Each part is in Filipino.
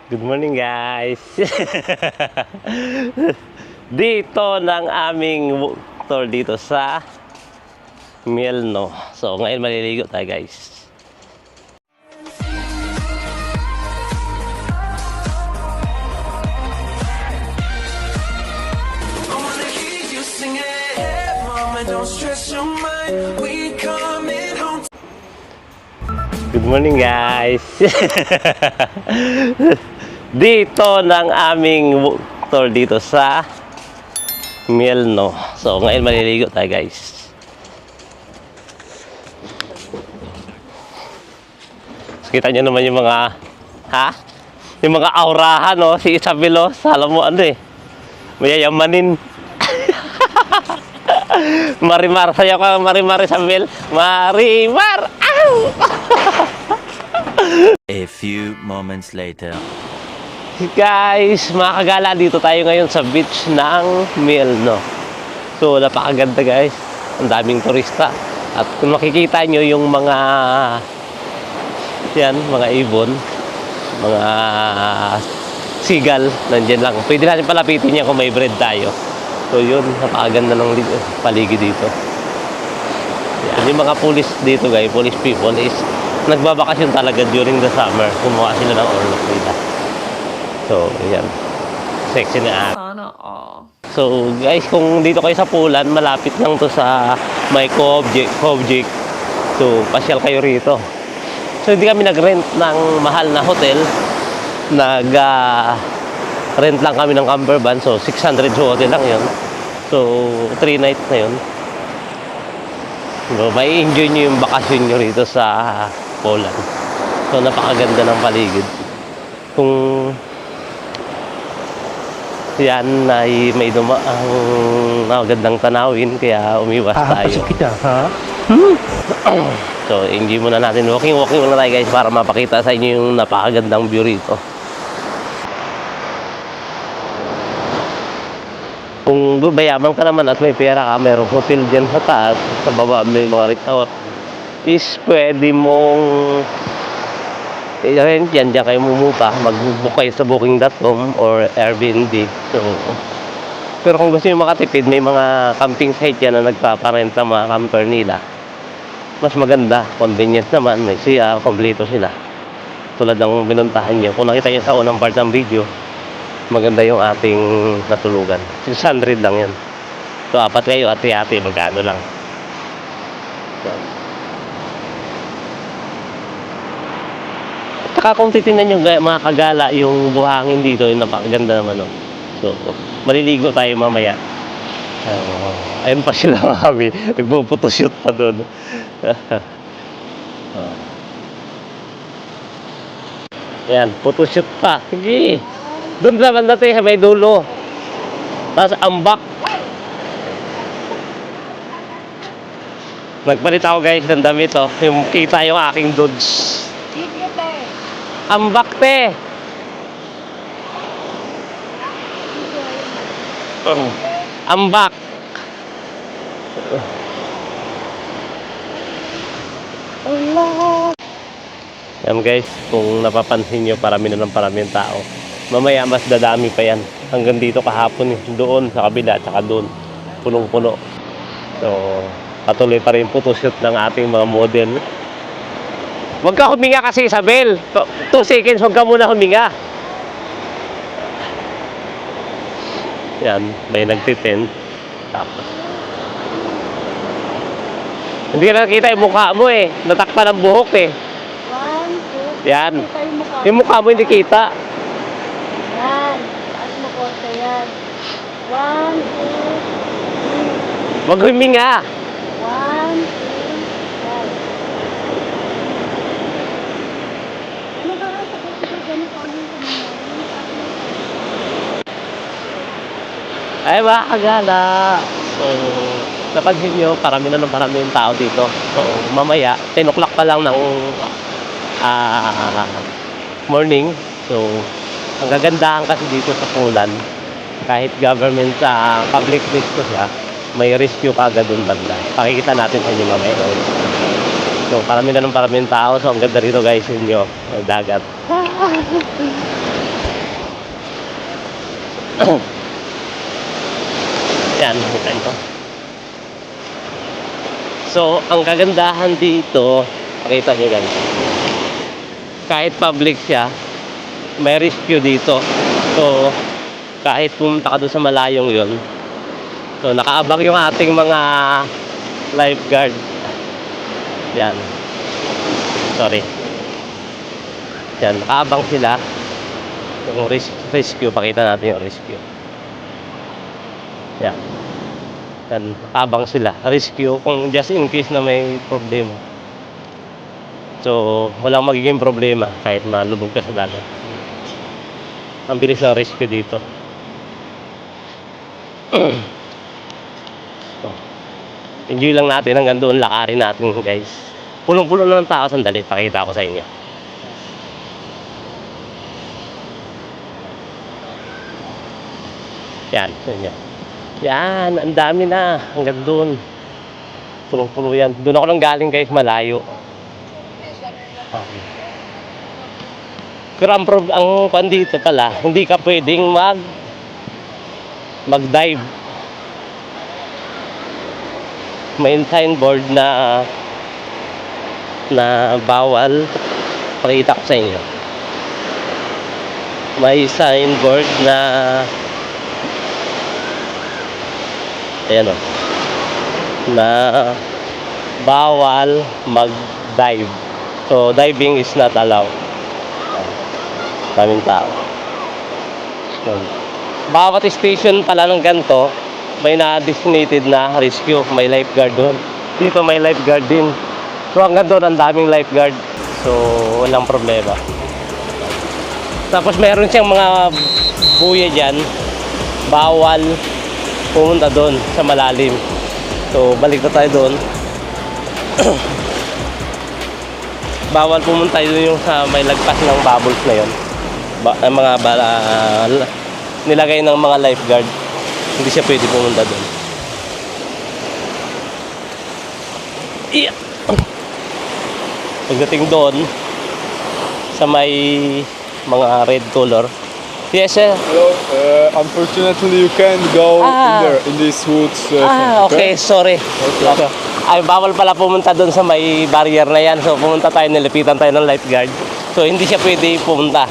Good morning guys. Dito ng aming tour dito sa Mielno. So ngayon maliligo tayo guys. Good morning guys. Dito ng aming tour dito sa Mielno. So ngayon maliligo tayo guys. So, kita nyo naman yung mga yung mga aurahan, no? Si Isabel, alam mo ano eh, mayayamanin. Marimar, sayo ka Marimar Isabel. Marimar! Ow! A few moments later. Guys, mga kagala, dito tayo ngayon sa beach ng Mielno. So, napakaganda guys. Ang daming turista. At kung makikita nyo yung mga mga ibon, mga seagull, nandyan lang. Pwede natin palapitin niya kung may bread tayo. So, yun, napakaganda ng paligid dito. Yan, yung mga police dito guys, police people is nagbabakasyon talaga during the summer. Kumuha sila ng orlok nila. So, ayan. Sexy na Sana all. So, guys, kung dito kayo sa Pulan, malapit lang to sa may Kovjik. So, pasyal kayo rito. So, hindi kami nag-rent ng mahal na hotel. Nag-rent lang kami ng camper van. So, 600 sa hotel lang yun. So, 3 nights na yun. So, may enjoy nyo yung bakasyon nyo rito sa Pulan. So, napakaganda ng paligid. Kung yan ay may dumaang magandang tanawin, kaya umiwas tayo. Kita, ha? So, enjoy muna natin. Walking muna tayo guys para mapakita sa inyo yung napakagandang view rito. Kung bayaman ka naman at may pera ka, mayroong hotel dyan sa taas, sa baba may mga resort, is pwede mong rent yan, dyan kayo mumupa, mag-book kayo sa booking.com or Airbnb. So, pero kung gusto nyo makatipid, may mga camping site yan na nagpaparent sa mga camper nila. Mas maganda, convenient naman, may siya, kompleto sila. Tulad ng binuntahan nyo. Kung nakita nyo sa unang part ng video, maganda yung ating natulugan. 600 lang yan. So, apat kayo, ati-ati, magkano lang. So, saka kung titignan nyo mga kagala, yung buhangin dito, yung napakaganda naman. No? So, maliligo tayo mamaya. Ayun pa sila kami. Nagpo-photoshoot pa doon. Ayan, photoshoot pa. Sige. Doon naman natin, may dulo. Tapos ambak. Nagpalit ako guys ng damit. Oh. Yung kita yung aking dudes. Ambak te. Ambak. Yan guys, kung napapansin nyo, parami na ng tao. Mamaya mas dadami pa yan. Hanggang dito kahapon eh. Doon sa kabila, tsaka doon. Punong-puno. So, patuloy pa rin photoshoot ng ating mga model. Huwag ka huminga kasi, Isabel. 2 seconds, huwag ka muna huminga. Yan, may nagtitent. Tapos. Hindi na nakita yung mukha mo eh. Natakpan ang buhok eh. 1, 2. Yan. Kita Yung mukha mo hindi kita. Yan. Taas mo konti yan. 1, 2, 3. Huwag huminga. 1, 2, 3. Ano ba ang pagkakita ganun kami Ay, mga kagala. So, napansin nyo, parami na ng parami yung tao dito. So, mamaya, 10 o'clock pa lang ng morning. So, ang gagandahan kasi dito sa Pulan, kahit government public place ko siya, may rescue kagad doon banda. Pakikita natin sa inyo mamaya. So, parami na ng parami yung tao. So, ang ganda rito guys, inyo, dagat. Yan, kita nyo. So, ang kagandahan dito, pakita nyo ganito. Kahit public siya, may rescue dito. So, kahit pumunta ka doon sa malayong yun, so nakaabang yung ating mga lifeguard. Yan. Sorry. Yan, nakaabang sila. Yung rescue, pakita natin yung rescue. Yan. Yan, nakaabang sila. Rescue kung just in case na may problema. So, walang magiging problema kahit malubog ka sa dagat. Ang bilis ng rescue dito. So, enjoy lang natin hanggang doon, lakarin natin guys. Pulong-pulo na ng tao, sandali, pakita ko sa inyo. Yan, yan. Yan, ang dami na hanggang doon. Pulong-pulo yan. Doon ako nang galing guys, malayo. Pero ang kwan dito pala, hindi ka pwedeng mag-dive. May signboard na bawal. Pakita ko sa inyo. May signboard na ayan o, na bawal mag-dive. So diving is not allowed. Daming tao. Bawat station pala ng ganito, may na-designated na rescue, may lifeguard doon. Dito may lifeguard din. So hanggang doon ang daming lifeguard. So walang problema. Tapos meron siyang mga buya dyan, bawal pumunta doon sa malalim. So balik na tayo doon. Bawal pumunta doon yung sa may lagpas ng bubbles na yon. Mga nilagay ng mga lifeguard, hindi siya pwede pumunta doon. Yeah. Pagdating doon sa may mga red color, yes sir. Hello, unfortunately you can't go in these woods. Okay, sorry. Okay. Ay, bawal pala pumunta doon sa may barrier na yan. So pumunta tayo, nilipitan tayo ng lifeguard. So hindi siya pwede pumunta.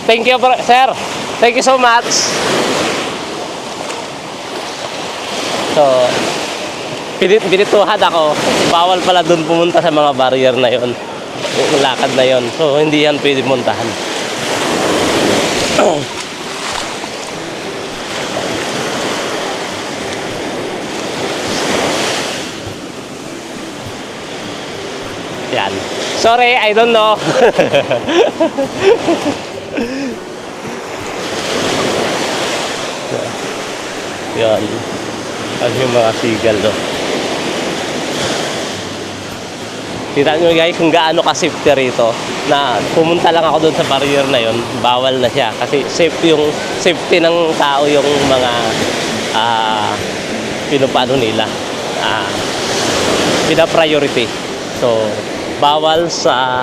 Thank you, sir. Thank you so much. So, binituhan ako. Bawal pala doon pumunta sa mga barrier na yon, yung lakad na yon. So, hindi yan pwede puntahan. Yan. Sorry, I don't know. Yan. At yung mga seagull do. Kita nyo guys kung gaano ka-safety rito, na pumunta lang ako doon sa barrier na yon, bawal na siya kasi safety ng tao yung mga pinupano nila, pina-priority. So bawal sa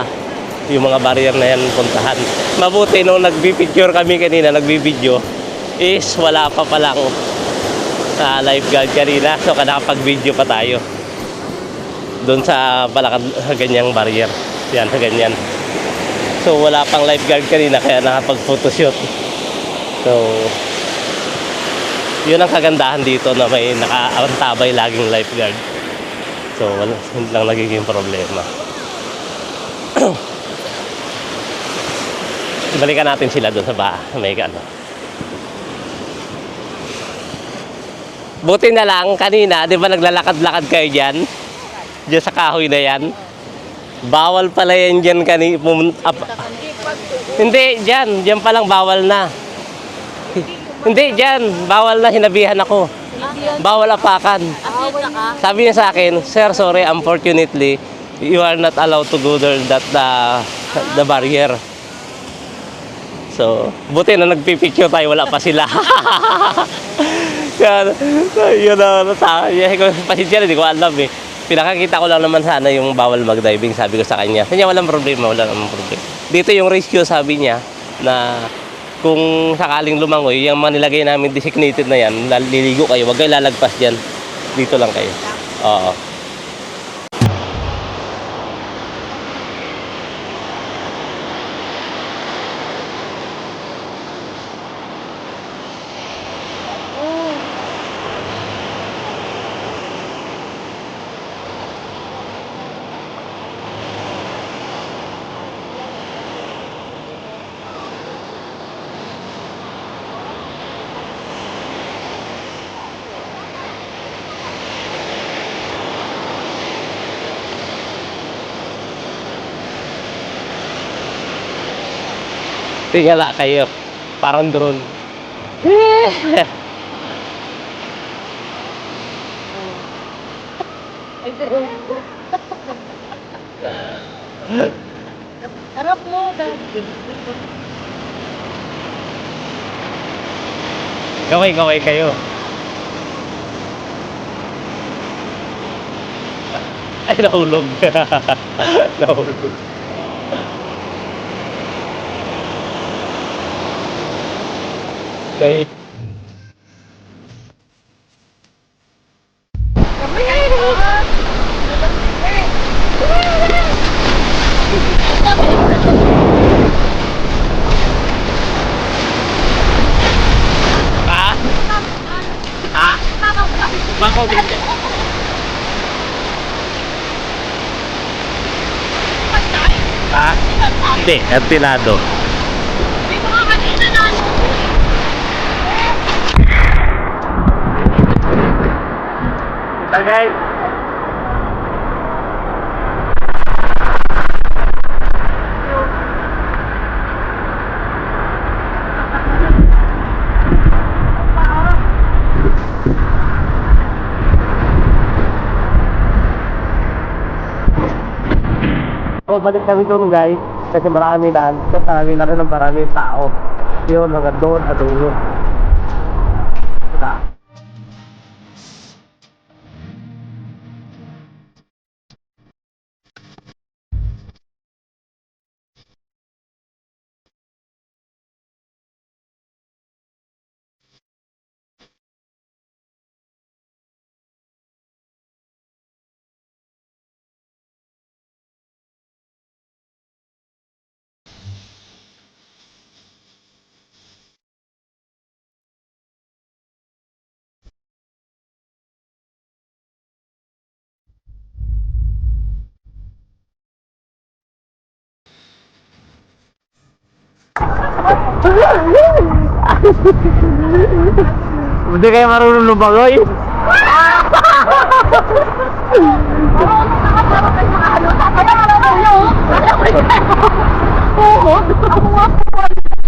yung mga barrier na yan puntahan. Mabuti nung nagbi-picture kami kanina, nagbi-video, is wala pa palang lifeguard kanina. So nakapag-video pa tayo doon sa ganyang barrier. Yan, sa ganyan. So wala pang lifeguard kanina kaya nakapag-photoshoot. So yun ang kagandahan dito, na may nakaantabay laging lifeguard. So wala lang nagiging problema. Balikan natin sila doon sa may ano. Buti na lang kanina, di ba naglalakad-lakad kayo dyan? Diyan sa kahoy na yan. Bawal pala yan dyan kanina. Hindi, dyan. Dyan palang bawal na. Hindi, dyan. Bawal na, hinabihan ako. Bawal apakan. Sabi niya sa akin, "Sir, sorry, unfortunately, you are not allowed to go there the barrier." So, buti na nagpipicture tayo, wala pa sila. Yun na, pasensya na, hindi ko alam eh. Pinakakita ko lang naman sana yung bawal mag-diving, sabi ko sa kanya. Kanya walang problema, wala namang problema. Dito yung rescue, sabi niya, na kung sakaling lumangoy, yung mga nilagay namin designated na yan, liligo kayo, huwag kayo lalagpas dyan. Dito lang kayo. Oo. Tingala kayo. Parang drone. Harap mo, dad. Gaway kayo. Ay, nahulog. Nahulog. Okay. Ah? Ah? Bako din. Ah? Hindi, antinado. Okay. So, balik kami doon guys. Kasi marami na. So, marami na rin ng maraming tao. Yun, mga doon at ulo. Hindi kayo marunong lumagoy.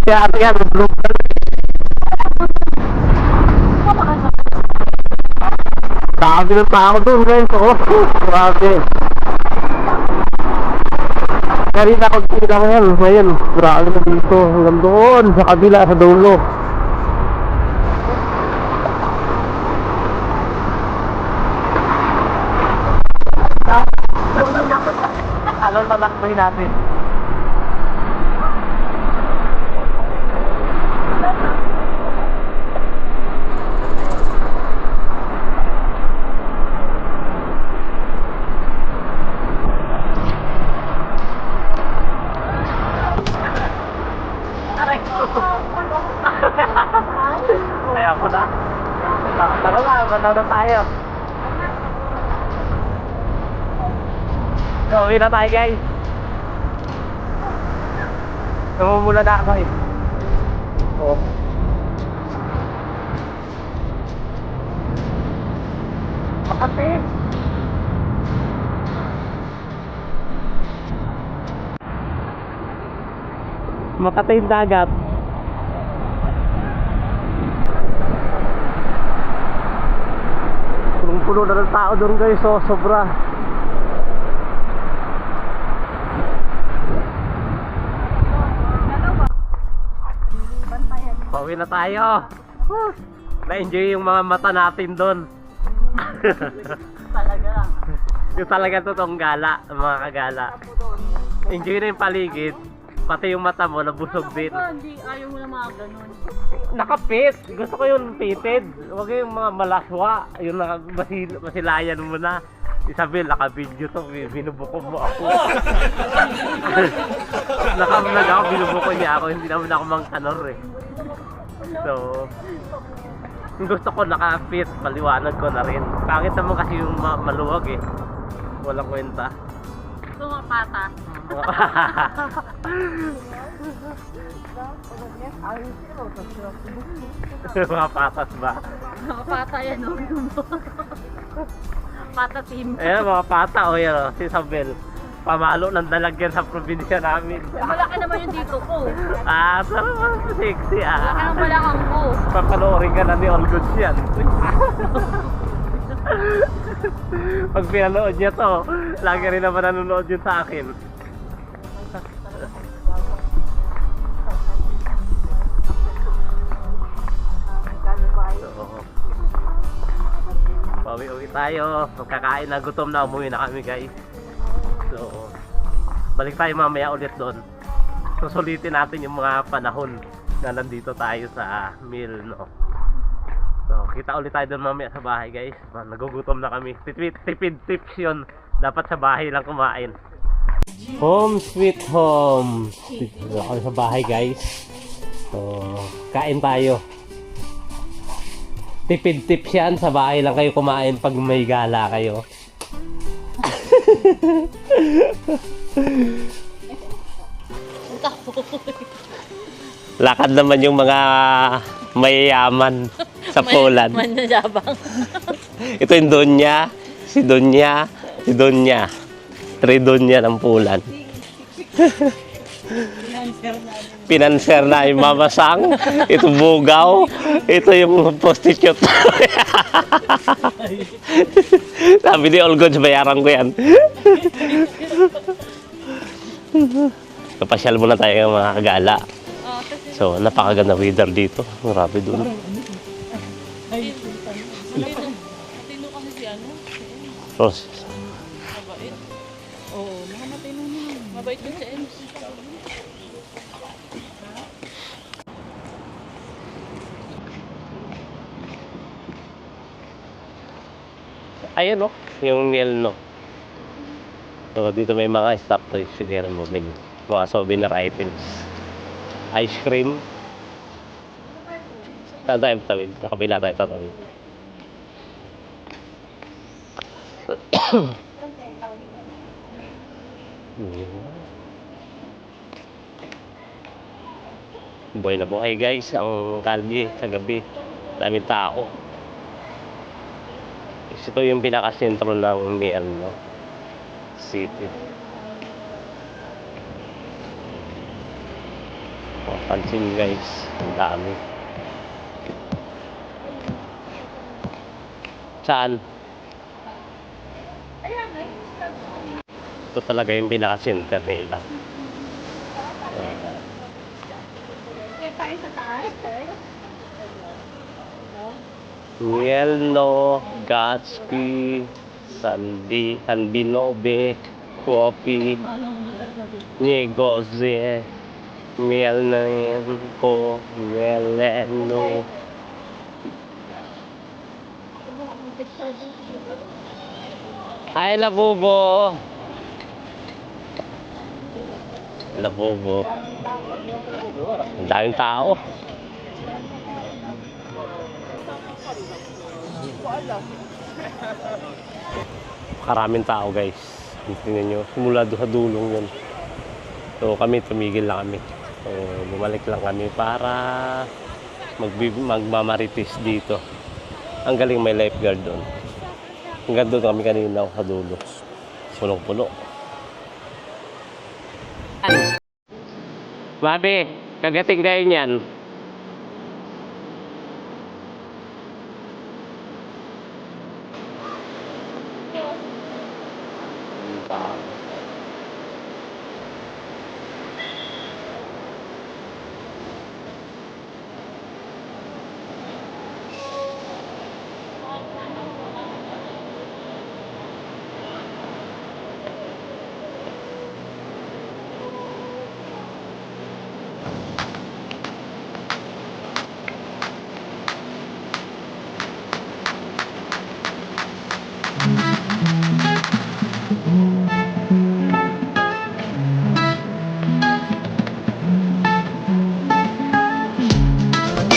Kaya ate yan, blooper. Dami ng tao doon guys. Oh, grabe. Kanina ko tila ngayon. Ngayon, grabe na dito. Hanggang doon, sa kabila, sa dulo. Anong tatakboy natin? Kaya ako na. Tara na, manaw na tayo. Gawin na tayo guys. Namumula na ako eh. Oh. Makati. Makati yung dagat. Punong-puno na ng tao doon guys, so sobra. Pauwi na tayo. Na-enjoy yung mga mata natin doon. Talaga lang. Yung talaga totoong gala, mga kagala. Enjoy na yung paligid. Pati yung mata mo, nabusog din. Hindi, ayaw mo na mga ganun. Nakapit! Gusto ko yung pitted. Huwag yung mga malaswa. Yung masilayan mo na. Isabel, naka-video to. Binubuko mo ako. Naka-vlog ako, binubuko niya ako. Hindi naman ako mang kanor eh. So, gusto ko naka-fit. Paliwanag ko na rin. Pangit naman kasi yung maluwag eh. Walang kwenta. Gusto mga pata. Mga patas ba? Mga pata yan, no? Pata team. Ayan, mga pata o yan o. Si Isabel. Pamalo ng dalagyan sa probinsya namin. Malaki naman yung dito ko. Ah, so sexy Malaki ah. ang balakang ko. Papanoorin ka na ni All Goods yan. Pag pinanood niya to, lagi rin naman nanonood yun sa akin. So, pauwi-uwi tayo. Magkakain na, gutom na, umuwi na kami guys. So, balik tayo mamaya ulit doon. Susulitin natin yung mga panahon na nandito tayo sa mill, no? So, kita ulit tayo doon mamaya sa bahay guys. Nagugutom na kami. Tipid tips yun. Dapat sa bahay lang kumain. Home sweet home. Dito kami sa bahay guys. So, kain tayo. Tipid tips yan. Sa bahay lang kayo kumain pag may gala kayo. Lakad naman yung mga mayayaman sa Poland. Manjabang. Ito yung Donya, si Donya, si Donya. 3 Donya ng Poland. Pinanser na yung mamasang. Ito bugaw. Ito yung prostitute. Sabi ni All Goods, bayaran ko yan. Kapasyal muna tayo ng mga kagala. So, napakaganda weather dito. Grabe dun. Matino kasi si ano? Rose. Mabait. Oo, matino naman. Mabait yun si Ems. Ayun no, yung nail no. So, dito may mga stop toys. Sinira mo, may mga souvenir items. Ice cream. Saan tayo tawid? Sa kabila tayo tatawid. Buhay na buhay guys ang kalye sa gabi. Daming tao. Ito yung pinaka-sentro ng no? City. Pansin guys, ang dami. Saan? Ito talaga yung pinaka-center nila. Mielno, Gatsby, Sanbinobe, Coffee, Negosye, Mielnenko, Mieleno. Ay, Labubo! Labubo. Ang daming tao. Karaming tao guys. Tingnan nyo, simula doon sa dulong yun. So kami, tumigil lang kami. So bumalik lang kami para magmamaritis dito. Ang galing, may lifeguard doon. Hanggang doon kami kanina sa dulo. Punong-puno. Mami, kagating kayo niyan.